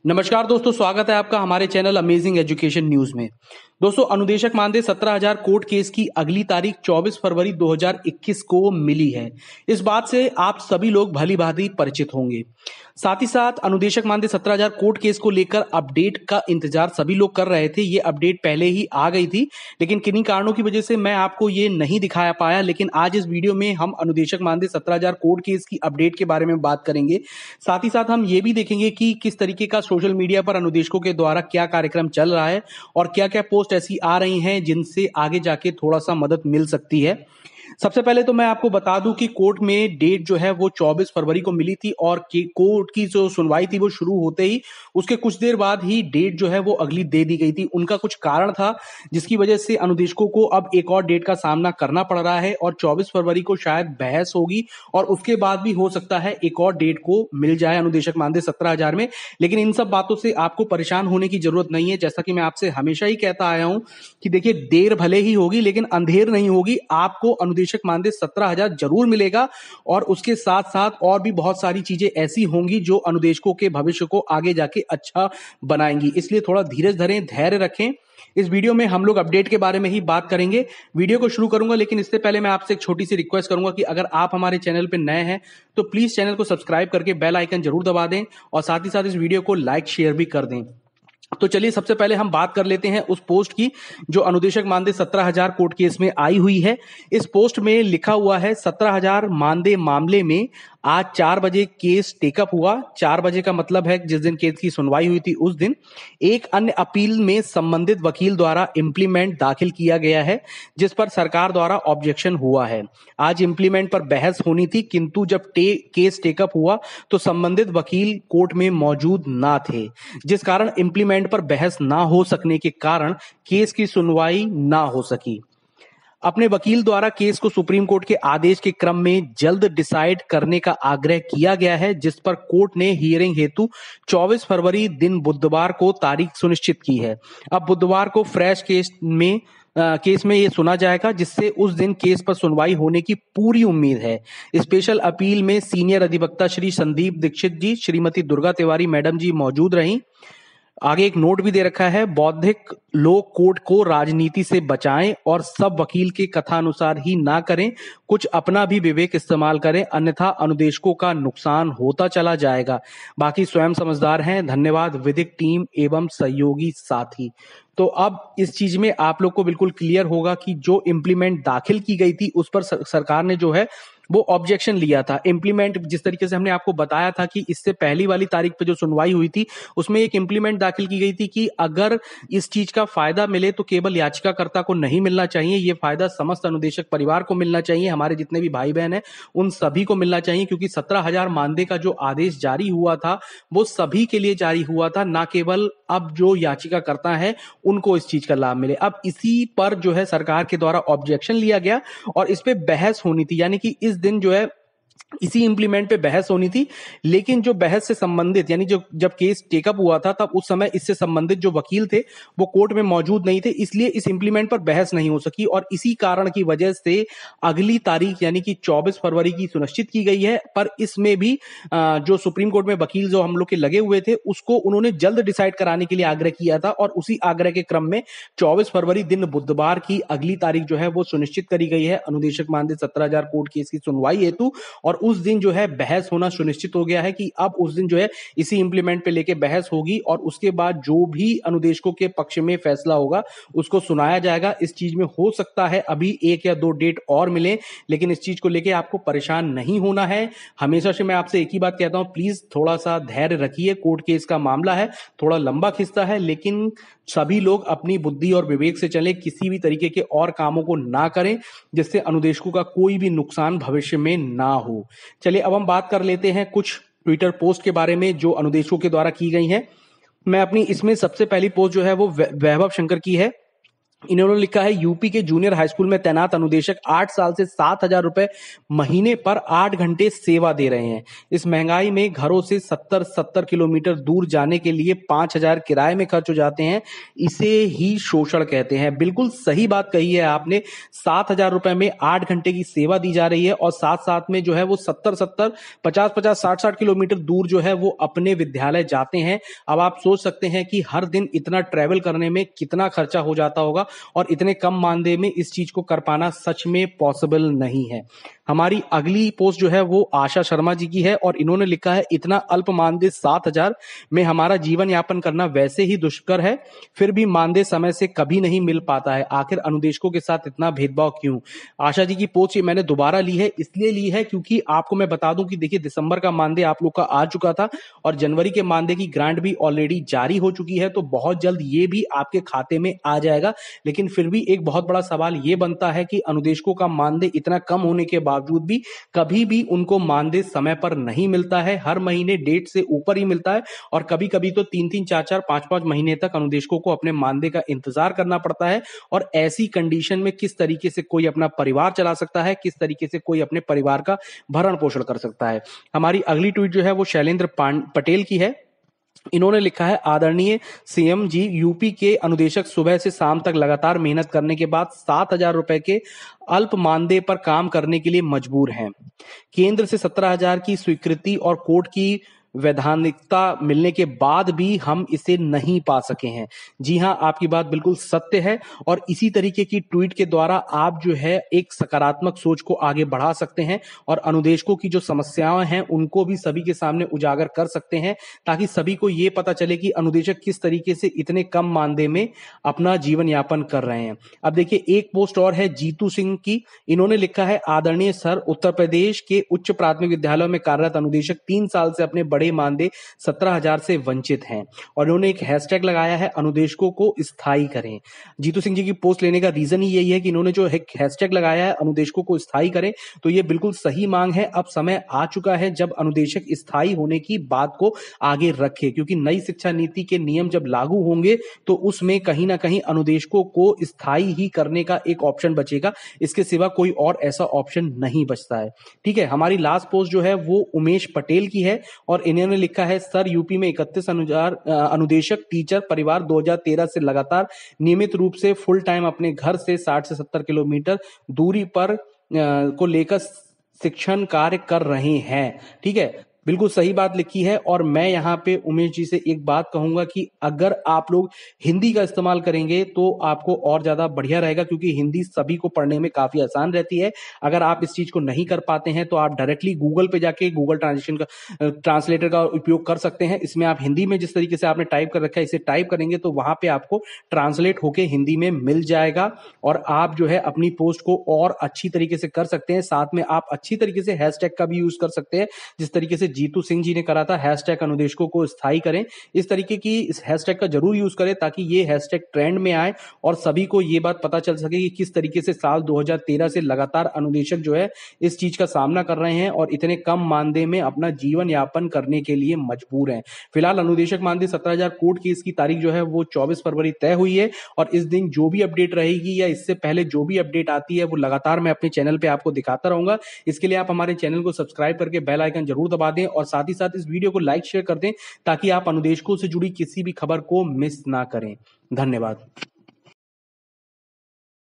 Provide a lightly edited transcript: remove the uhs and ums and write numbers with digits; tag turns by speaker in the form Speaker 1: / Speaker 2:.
Speaker 1: नमस्कार दोस्तों, स्वागत है आपका हमारे चैनल अमेजिंग एजुकेशन न्यूज में। दोस्तों, अनुदेशक मानदेय 17,000 कोर्ट केस की अगली तारीख 24 फरवरी 2021 को मिली है। इस बात से आप सभी लोग भली भांति परिचित होंगे। साथ ही साथ अनुदेशक मानदेय 17,000 कोर्ट केस को लेकर अपडेट का इंतजार सभी लोग कर रहे थे। ये अपडेट पहले ही आ गई थी, लेकिन किन्हीं कारणों की वजह से मैं आपको ये नहीं दिखाया पाया। लेकिन आज इस वीडियो में हम अनुदेशक मानदेय 17,000 कोर्ट केस की अपडेट के बारे में बात करेंगे। साथ ही साथ हम ये भी देखेंगे कि किस तरीके का सोशल मीडिया पर अनुदेशकों के द्वारा क्या कार्यक्रम चल रहा है और क्या क्या पोस्ट ऐसी आ रही हैं जिनसे आगे जाके थोड़ा सा मदद मिल सकती है। सबसे पहले तो मैं आपको बता दूं कि कोर्ट में डेट जो है वो 24 फरवरी को मिली थी और कोर्ट की जो सुनवाई थी वो शुरू होते ही उसके कुछ देर बाद ही डेट जो है वो अगली दे दी गई थी। उनका कुछ कारण था जिसकी वजह से अनुदेशकों को अब एक और डेट का सामना करना पड़ रहा है और 24 फरवरी को शायद बहस होगी और उसके बाद भी हो सकता है एक और डेट को मिल जाए अनुदेशक मानदेय 17,000 में। लेकिन इन सब बातों से आपको परेशान होने की जरूरत नहीं है। जैसा कि मैं आपसे हमेशा ही कहता आया हूं कि देखिए, देर भले ही होगी लेकिन अंधेर नहीं होगी। आपको अनुदेशक मानदेय 17,000 जरूर मिलेगा और उसके साथ साथ और भी बहुत सारी चीजें ऐसी होंगी जो अनुदेशकों के भविष्य को आगे जाके अच्छा बनाएंगी। इसलिए थोड़ा धीरज धरें, धैर्य रखें। इस वीडियो में हम लोग अपडेट के बारे में ही बात करेंगे। वीडियो को शुरू करूंगा, लेकिन इससे पहले मैं आपसे एक छोटी सी रिक्वेस्ट करूंगा कि अगर आप हमारे चैनल पर नए हैं तो प्लीज चैनल को सब्सक्राइब करके बेल आइकन जरूर दबा दें और साथ ही साथ इस वीडियो को लाइक शेयर भी कर दें। तो चलिए, सबसे पहले हम बात कर लेते हैं उस पोस्ट की जो अनुदेशक मानदेय 17,000 कोर्ट केस में आई हुई है। इस पोस्ट में लिखा हुआ है, 17,000 मानदेय मामले में आज 4 बजे केस टेकअप हुआ। 4 बजे का मतलब है जिस दिन केस की सुनवाई हुई थी उस दिन। एक अन्य अपील में संबंधित वकील द्वारा इम्प्लीमेंट दाखिल किया गया है जिस पर सरकार द्वारा ऑब्जेक्शन हुआ है। आज इम्प्लीमेंट पर बहस होनी थी, किंतु जब केस टेकअप हुआ तो संबंधित वकील कोर्ट में मौजूद ना थे, जिस कारण इम्प्लीमेंट पर बहस ना हो सकने के कारण केस की सुनवाई ना हो सकी। अपने वकील द्वारा केस को सुप्रीम कोर्ट के आदेश के क्रम में जल्द डिसाइड करने का आग्रह किया गया है, जिस पर कोर्ट ने हियरिंग हेतु 24 फरवरी दिन बुधवार को तारीख सुनिश्चित की है। अब बुधवार को फ्रेश केस में ये सुना जाएगा, जिससे उस दिन केस पर सुनवाई होने की पूरी उम्मीद है। स्पेशल अपील में सीनियर अधिवक्ता श्री संदीप दीक्षित जी, श्रीमती दुर्गा तिवारी मैडम जी मौजूद रहीं। आगे एक नोट भी दे रखा है, बौद्धिक लोग कोर्ट को राजनीति से बचाएं और सब वकील के कथानुसार ही ना करें, कुछ अपना भी विवेक इस्तेमाल करें, अन्यथा अनुदेशकों का नुकसान होता चला जाएगा। बाकी स्वयं समझदार हैं। धन्यवाद विधिक टीम एवं सहयोगी साथी। तो अब इस चीज में आप लोग को बिल्कुल क्लियर होगा कि जो इम्प्लीमेंट दाखिल की गई थी उस पर सरकार ने जो है वो ऑब्जेक्शन लिया था। इम्प्लीमेंट जिस तरीके से हमने आपको बताया था कि इससे पहली वाली तारीख पे जो सुनवाई हुई थी उसमें एक इम्प्लीमेंट दाखिल की गई थी कि अगर इस चीज का फायदा मिले तो केवल याचिकाकर्ता को नहीं मिलना चाहिए, ये फायदा समस्त अनुदेशक परिवार को मिलना चाहिए, हमारे जितने भी भाई बहन हैं उन सभी को मिलना चाहिए, क्योंकि 17,000 मानदेय का जो आदेश जारी हुआ था वो सभी के लिए जारी हुआ था, ना केवल अब जो याचिकाकर्ता है उनको इस चीज का लाभ मिले। अब इसी पर जो है सरकार के द्वारा ऑब्जेक्शन लिया गया और इस पे बहस होनी थी, यानी कि इस दिन जो है इसी इंप्लीमेंट पे बहस होनी थी। लेकिन जो बहस से संबंधित, यानी जो जब केस टेकअप हुआ था तब उस समय इससे संबंधित जो वकील थे वो कोर्ट में मौजूद नहीं थे, इसलिए इस इंप्लीमेंट पर बहस नहीं हो सकी और इसी कारण की वजह से अगली तारीख यानी कि 24 फरवरी की सुनिश्चित की गई है। पर इसमें भी जो सुप्रीम कोर्ट में वकील जो हम लोग के लगे हुए थे उसको उन्होंने जल्द डिसाइड कराने के लिए आग्रह किया था और उसी आग्रह के क्रम में 24 फरवरी दिन बुधवार की अगली तारीख जो है वो सुनिश्चित करी गई है अनुदेशक मानदेय 17,000 कोर्ट केस की सुनवाई हेतु। और उस दिन जो है बहस होना सुनिश्चित हो गया है कि अब उस दिन जो है इसी इंप्लीमेंट पे लेके बहस होगी और उसके बाद जो भी अनुदेशकों के पक्ष में फैसला होगा उसको सुनाया जाएगा। इस चीज में हो सकता है अभी 1 या 2 डेट और मिले, लेकिन इस चीज को लेके आपको परेशान नहीं होना है। हमेशा से मैं आपसे एक ही बात कहता हूं, प्लीज थोड़ा सा धैर्य रखिए। कोर्ट केस का मामला है, थोड़ा लंबा खिंचता है, लेकिन सभी लोग अपनी बुद्धि और विवेक से चलें, किसी भी तरीके के और कामों को ना करें जिससे अनुदेशकों का कोई भी नुकसान भविष्य में ना हो। चलिए, अब हम बात कर लेते हैं कुछ ट्विटर पोस्ट के बारे में जो अनुदेशकों के द्वारा की गई हैं। मैं अपनी इसमें सबसे पहली पोस्ट जो है वो वैभव शंकर की है। इन्होंने लिखा है यूपी के जूनियर हाई स्कूल में तैनात अनुदेशक 8 साल से 7,000 रुपए महीने पर 8 घंटे सेवा दे रहे हैं। इस महंगाई में घरों से 70 किलोमीटर दूर जाने के लिए 5,000 किराए में खर्च हो जाते हैं। इसे ही शोषण कहते हैं। बिल्कुल सही बात कही है आपने। 7,000 रुपए में 8 घंटे की सेवा दी जा रही है और साथ साथ में जो है वो 50 60 किलोमीटर दूर जो है वो अपने विद्यालय जाते हैं। अब आप सोच सकते हैं कि हर दिन इतना ट्रेवल करने में कितना खर्चा हो जाता होगा और इतने कम मानदेय में इस चीज को कर पाना सच में पॉसिबल नहीं है। हमारी अगली पोस्ट जो है वो आशा शर्मा जी की है और इन्होंने लिखा है इतना अल्प मानदेय 7,000 में हमारा जीवन यापन करना वैसे ही दुष्कर है, फिर भी मानदेय समय से कभी नहीं मिल पाता है। आखिर अनुदेशकों के साथ इतना भेदभाव क्यों? आशा जी की पोस्ट ये मैंने दोबारा ली है, इसलिए ली है क्योंकि आपको मैं बता दूं कि देखिए दिसंबर का मानदेय आप लोग का आ चुका था और जनवरी के मानदेय की ग्रांट भी ऑलरेडी जारी हो चुकी है, तो बहुत जल्द ये भी आपके खाते में आ जाएगा। लेकिन फिर भी एक बहुत बड़ा सवाल ये बनता है कि अनुदेशकों का मानदेय इतना कम होने के बावजूद भी कभी भी उनको मानदेय समय पर नहीं मिलता है। हर महीने डेट से ऊपर ही मिलता है और कभी कभी तो 3-3 4-4 5-5 महीने तक अनुदेशकों को अपने मानदेय का इंतजार करना पड़ता है। और ऐसी कंडीशन में किस तरीके से कोई अपना परिवार चला सकता है, किस तरीके से कोई अपने परिवार का भरण पोषण कर सकता है। हमारी अगली ट्वीट जो है वो शैलेंद्र पटेल की है। इन्होंने लिखा है आदरणीय सीएम जी, यूपी के अनुदेशक सुबह से शाम तक लगातार मेहनत करने के बाद 7,000 रुपए के अल्प मानदेय पर काम करने के लिए मजबूर हैं। केंद्र से 17,000 की स्वीकृति और कोर्ट की वैधानिकता मिलने के बाद भी हम इसे नहीं पा सके हैं। जी हां, आपकी बात बिल्कुल सत्य है और इसी तरीके की ट्वीट के द्वारा आप जो है एक सकारात्मक सोच को आगे बढ़ा सकते हैं और अनुदेशकों की जो समस्याएं हैं उनको भी सभी के सामने उजागर कर सकते हैं, ताकि सभी को यह पता चले कि अनुदेशक किस तरीके से इतने कम मानदेय में अपना जीवन यापन कर रहे हैं। अब देखिए एक पोस्ट और है जीतू सिंह की। इन्होंने लिखा है आदरणीय सर, उत्तर प्रदेश के उच्च प्राथमिक विद्यालयों में कार्यरत अनुदेशक 3 साल से अपने बड़े मानदेय 17,000 से वंचित हैं और उन्होंने एक हैशटैग लगाया है अनुदेशकों को स्थायी करें। जीतू सिंह जी की पोस्ट लेने का रीजन ही यही है कि इन्होंने जो एक हैशटैग लगाया है अनुदेशकों को स्थायी करें, तो ये बिल्कुल सही मांग है। अब समय आ चुका है जब अनुदेशक स्थायी होने की बात को आगे रखे, क्योंकि नई शिक्षा नीति के नियम जब लागू होंगे तो उसमें कहीं ना कहीं अनुदेशकों को स्थायी ही करने का एक ऑप्शन बचेगा। इसके सिवा कोई और ऐसा ऑप्शन नहीं बचता है। ठीक है, हमारी लास्ट पोस्ट जो है वो उमेश पटेल की है और इन्होंने लिखा है सर, यूपी में 31 अनुदेशक टीचर परिवार 2013 से लगातार नियमित रूप से फुल टाइम अपने घर से 60 से 70 किलोमीटर दूरी पर को लेकर शिक्षण कार्य कर रहे हैं। ठीक है, बिल्कुल सही बात लिखी है और मैं यहाँ पे उमेश जी से एक बात कहूंगा कि अगर आप लोग हिंदी का इस्तेमाल करेंगे तो आपको और ज्यादा बढ़िया रहेगा, क्योंकि हिंदी सभी को पढ़ने में काफी आसान रहती है। अगर आप इस चीज को नहीं कर पाते हैं तो आप डायरेक्टली गूगल पे जाके गूगल ट्रांसलेटर का उपयोग कर सकते हैं। इसमें आप हिंदी में जिस तरीके से आपने टाइप कर रखा है इसे टाइप करेंगे तो वहां पे आपको ट्रांसलेट होके हिंदी में मिल जाएगा और आप जो है अपनी पोस्ट को और अच्छी तरीके से कर सकते हैं। साथ में आप अच्छी तरीके से हैशटैग का भी यूज कर सकते हैं, जिस तरीके से जीतू सिंह जी ने करा था हैशटैग अनुदेशकों को स्थायी करें। इस तरीके की इस हैशटैग का जरूर यूज करें ताकि ये हैशटैग ट्रेंड में आए और सभी को ये बात पता चल सके कि किस तरीके से साल 2013 से लगातार अनुदेशक जो है इस चीज का सामना कर रहे हैं और इतने कम मानदेय में अपना जीवन यापन करने के लिए मजबूर हैं। फिलहाल अनुदेशक मानदेय 17,000 कोर्ट केस की तारीख जो है वो 24 फरवरी तय हुई है और इस दिन जो भी अपडेट रहेगी या इससे पहले जो भी अपडेट आती है वो लगातार मैं अपने चैनल पे आपको दिखाता रहूंगा। इसके लिए आप हमारे चैनल को सब्सक्राइब करके बेल आइकन जरूर दबा दें और साथ ही साथ इस वीडियो को लाइक शेयर कर दें ताकि आप अनुदेशकों से जुड़ी किसी भी खबर को मिस ना करें। धन्यवाद।